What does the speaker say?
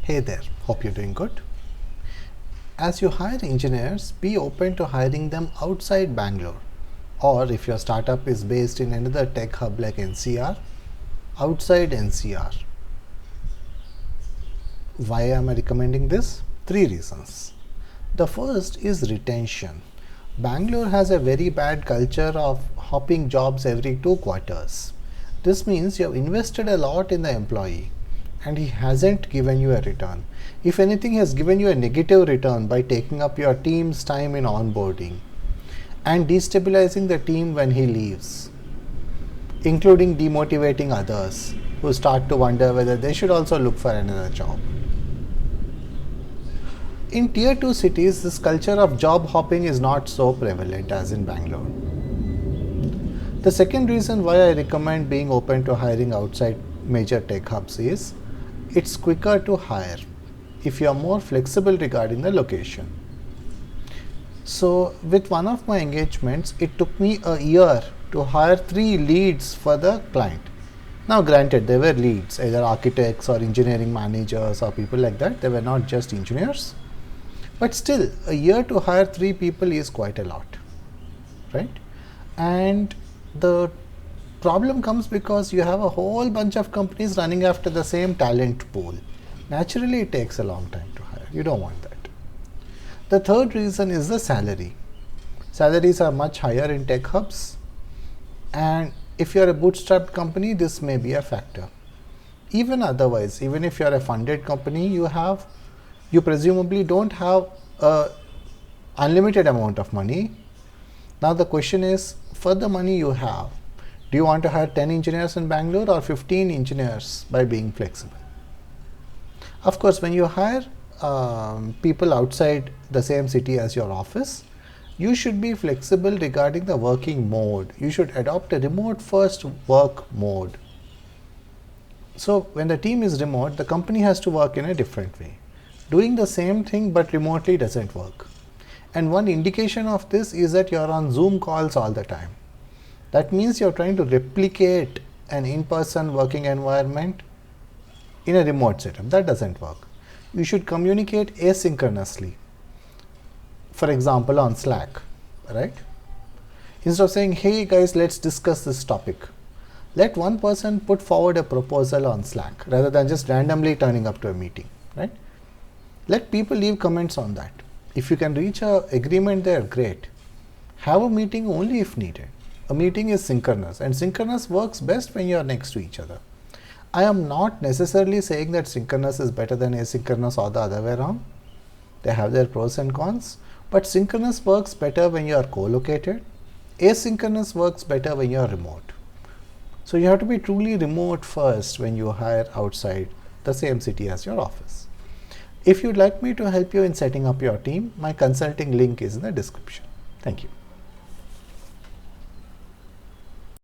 Hey there, hope you're doing good. As you hire engineers, be open to hiring them outside Bangalore, or if your startup is based in another tech hub like NCR, outside NCR. Why am I recommending this? Three reasons. The first is retention. Bangalore has a very bad culture of hopping jobs every 2 quarters. This means you have invested a lot in the employee and he hasn't given you a return. If anything, he has given you a negative return by taking up your team's time in onboarding and destabilizing the team when he leaves, including demotivating others who start to wonder whether they should also look for another job. In tier 2 cities, this culture of job hopping is not so prevalent as in Bangalore. The second reason why I recommend being open to hiring outside major tech hubs is it's quicker to hire if you are more flexible regarding the location. So, with one of my engagements, it took me a year to hire 3 leads for the client. Now, granted, they were leads, either architects or engineering managers or people like that. They were not just engineers. But still, a year to hire 3 people is quite a lot, right? And the problem comes because you have a whole bunch of companies running after the same talent pool. Naturally, it takes a long time to hire. You don't want that. The third reason is the salary. Salaries are much higher in tech hubs, and if you are a bootstrapped company, this may be a factor. Even otherwise, even if you are a funded company, you presumably don't have an unlimited amount of money. Now the question is, for the money you have, do you want to hire 10 engineers in Bangalore or 15 engineers by being flexible? Of course, when you hire people outside the same city as your office, you should be flexible regarding the working mode. You should adopt a remote first work mode. So when the team is remote, the company has to work in a different way. Doing the same thing but remotely doesn't work. And one indication of this is that you're on Zoom calls all the time. That means you're trying to replicate an in-person working environment in a remote setup. That doesn't work. You should communicate asynchronously. For example, on Slack, right? Instead of saying, hey guys, let's discuss this topic, let one person put forward a proposal on Slack rather than just randomly turning up to a meeting, right? Let people leave comments on that. If you can reach an agreement there, great. Have a meeting only if needed. A meeting is synchronous, and synchronous works best when you are next to each other. I am not necessarily saying that synchronous is better than asynchronous or the other way around. They have their pros and cons, but synchronous works better when you are co-located. Asynchronous works better when you are remote. So you have to be truly remote first when you hire outside the same city as your office. If you'd like me to help you in setting up your team, my consulting link is in the description. Thank you.